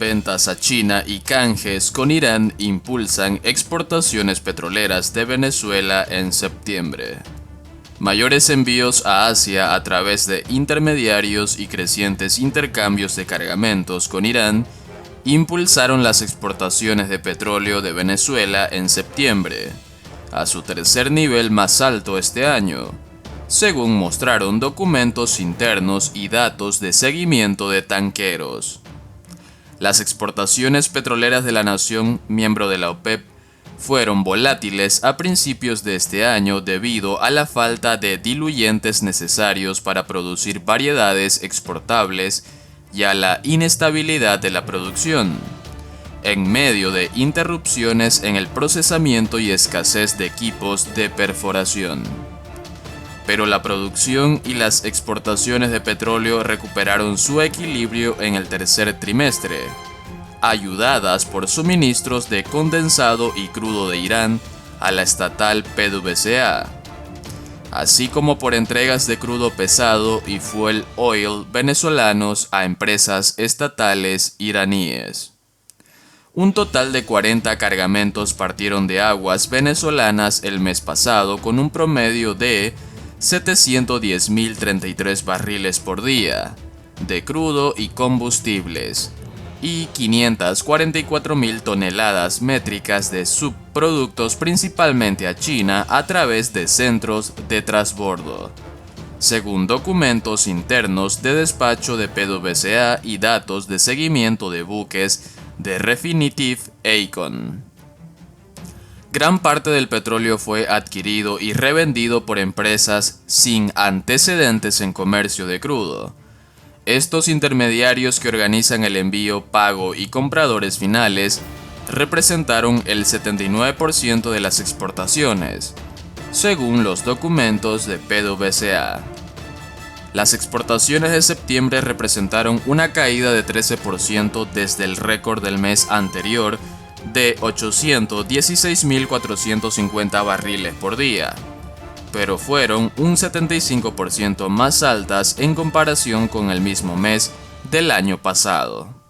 Ventas a China y canjes con Irán impulsan exportaciones petroleras de Venezuela en septiembre. Mayores envíos a Asia a través de intermediarios y crecientes intercambios de cargamentos con Irán impulsaron las exportaciones de petróleo de Venezuela en septiembre, a su tercer nivel más alto este año, según mostraron documentos internos y datos de seguimiento de tanqueros. Las exportaciones petroleras de la nación miembro de la OPEP fueron volátiles a principios de este año debido a la falta de diluyentes necesarios para producir variedades exportables y a la inestabilidad de la producción, en medio de interrupciones en el procesamiento y escasez de equipos de perforación. Pero la producción y las exportaciones de petróleo recuperaron su equilibrio en el tercer trimestre, ayudadas por suministros de condensado y crudo de Irán a la estatal PDVSA, así como por entregas de crudo pesado y fuel oil venezolanos a empresas estatales iraníes. Un total de 40 cargamentos partieron de aguas venezolanas el mes pasado con un promedio de 710.033 barriles por día de crudo y combustibles y 544.000 toneladas métricas de subproductos principalmente a China a través de centros de transbordo, según documentos internos de despacho de PDVSA y datos de seguimiento de buques de Refinitiv Eikon. Gran parte del petróleo fue adquirido y revendido por empresas sin antecedentes en comercio de crudo. Estos intermediarios que organizan el envío, pago y compradores finales representaron el 79% de las exportaciones, según los documentos de PDVSA. Las exportaciones de septiembre representaron una caída de 13% desde el récord del mes anterior de 816.450 barriles por día, pero fueron un 75% más altas en comparación con el mismo mes del año pasado.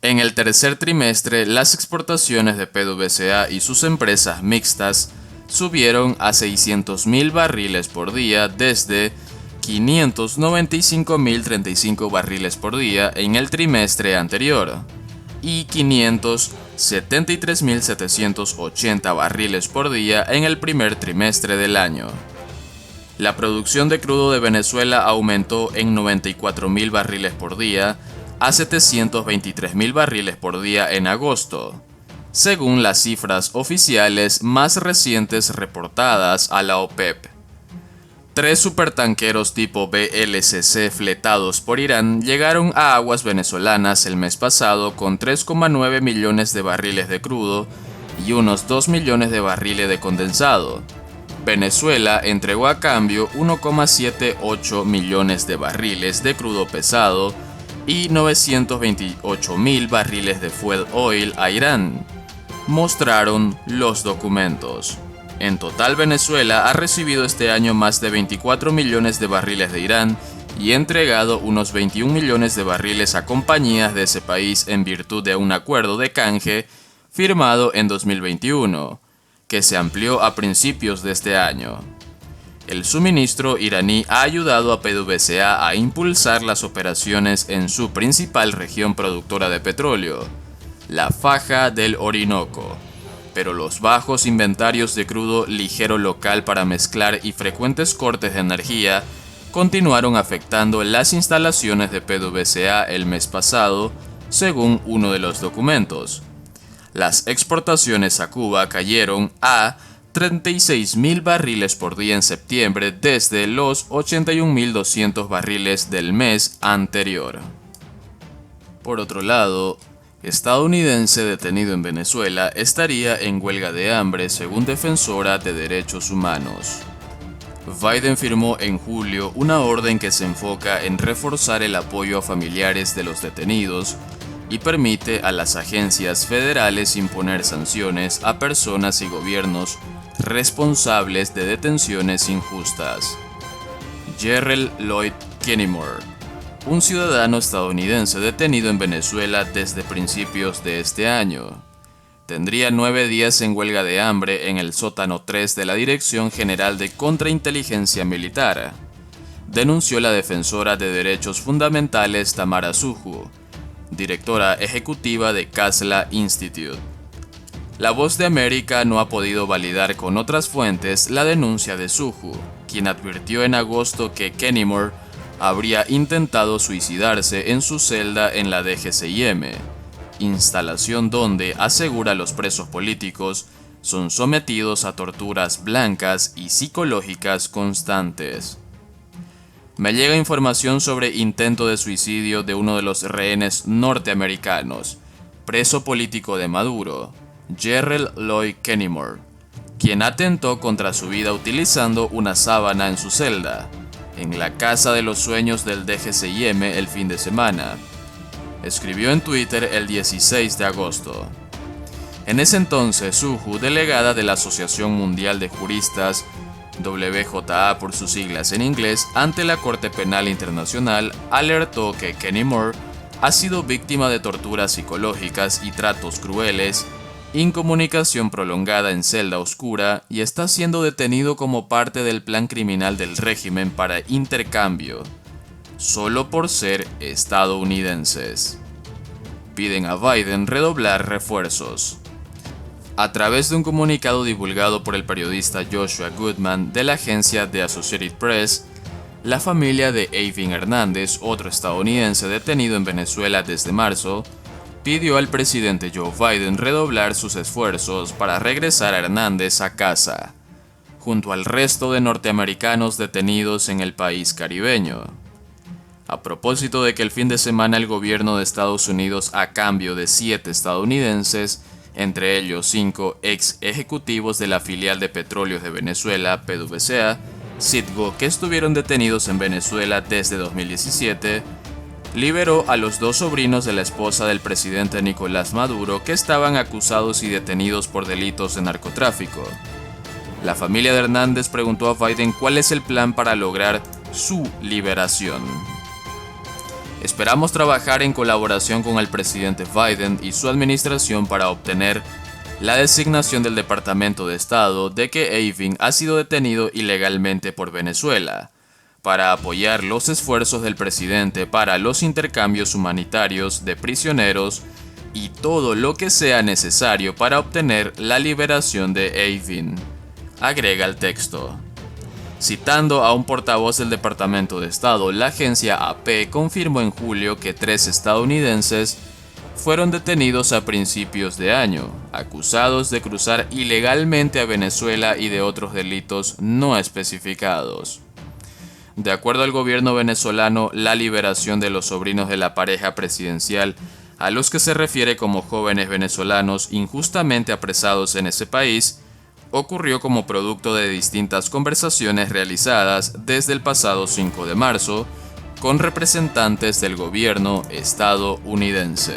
En el tercer trimestre, las exportaciones de PDVSA y sus empresas mixtas subieron a 600.000 barriles por día desde 595.035 barriles por día en el trimestre anterior y 573.780 barriles por día en el primer trimestre del año. La producción de crudo de Venezuela aumentó en 94.000 barriles por día a 723.000 barriles por día en agosto, según las cifras oficiales más recientes reportadas a la OPEP. 3 supertanqueros tipo VLCC fletados por Irán llegaron a aguas venezolanas el mes pasado con 3,9 millones de barriles de crudo y unos 2 millones de barriles de condensado. Venezuela entregó a cambio 1,78 millones de barriles de crudo pesado y 928.000 barriles de fuel oil a Irán, mostraron los documentos. En total, Venezuela ha recibido este año más de 24 millones de barriles de Irán y entregado unos 21 millones de barriles a compañías de ese país en virtud de un acuerdo de canje firmado en 2021, que se amplió a principios de este año. El suministro iraní ha ayudado a PDVSA a impulsar las operaciones en su principal región productora de petróleo, la Faja del Orinoco. Pero los bajos inventarios de crudo ligero local para mezclar y frecuentes cortes de energía continuaron afectando las instalaciones de PDVSA el mes pasado, según uno de los documentos. Las exportaciones a Cuba cayeron a 36.000 barriles por día en septiembre desde los 81.200 barriles del mes anterior. Por otro lado, estadounidense detenido en Venezuela estaría en huelga de hambre según defensora de derechos humanos. Biden firmó en julio una orden que se enfoca en reforzar el apoyo a familiares de los detenidos y permite a las agencias federales imponer sanciones a personas y gobiernos responsables de detenciones injustas. Gerald Lloyd Kennemore, un ciudadano estadounidense detenido en Venezuela desde principios de este año. Tendría 9 días en huelga de hambre en el sótano 3 de la Dirección General de Contrainteligencia Militar, denunció la defensora de derechos fundamentales Tamara Suju, directora ejecutiva de Khasla Institute. La Voz de América no ha podido validar con otras fuentes la denuncia de Suju, quien advirtió en agosto que Kenimore habría intentado suicidarse en su celda en la DGCIM, instalación donde, asegura, los presos políticos son sometidos a torturas blancas y psicológicas constantes. Me llega información sobre intento de suicidio de uno de los rehenes norteamericanos, preso político de Maduro, Gerald Lloyd Kenimore, quien atentó contra su vida utilizando una sábana en su celda, en la Casa de los Sueños del DGCIM el fin de semana. Escribió en Twitter el 16 de agosto. En ese entonces, Suju, delegada de la Asociación Mundial de Juristas, WJA por sus siglas en inglés, ante la Corte Penal Internacional, alertó que Kenimore ha sido víctima de torturas psicológicas y tratos crueles, incomunicación prolongada en celda oscura y está siendo detenido como parte del plan criminal del régimen para intercambio, solo por ser estadounidenses. Piden a Biden redoblar refuerzos. A través de un comunicado divulgado por el periodista Joshua Goodman de la agencia The Associated Press, la familia de Eyvin Hernández, otro estadounidense detenido en Venezuela desde marzo, pidió al presidente Joe Biden redoblar sus esfuerzos para regresar a Hernández a casa, junto al resto de norteamericanos detenidos en el país caribeño. A propósito de que el fin de semana el gobierno de Estados Unidos, a cambio de 7 estadounidenses, entre ellos 5 ex ejecutivos de la filial de petróleos de Venezuela, PDVSA, Citgo, que estuvieron detenidos en Venezuela desde 2017, liberó a los 2 sobrinos de la esposa del presidente Nicolás Maduro que estaban acusados y detenidos por delitos de narcotráfico. La familia de Hernández preguntó a Biden cuál es el plan para lograr su liberación. Esperamos trabajar en colaboración con el presidente Biden y su administración para obtener la designación del Departamento de Estado de que Eyvin ha sido detenido ilegalmente por Venezuela, para apoyar los esfuerzos del presidente para los intercambios humanitarios de prisioneros y todo lo que sea necesario para obtener la liberación de Eyvin, agrega el texto. Citando a un portavoz del Departamento de Estado, la agencia AP confirmó en julio que 3 estadounidenses fueron detenidos a principios de año, acusados de cruzar ilegalmente a Venezuela y de otros delitos no especificados. De acuerdo al gobierno venezolano, la liberación de los sobrinos de la pareja presidencial, a los que se refiere como jóvenes venezolanos injustamente apresados en ese país, ocurrió como producto de distintas conversaciones realizadas desde el pasado 5 de marzo con representantes del gobierno estadounidense.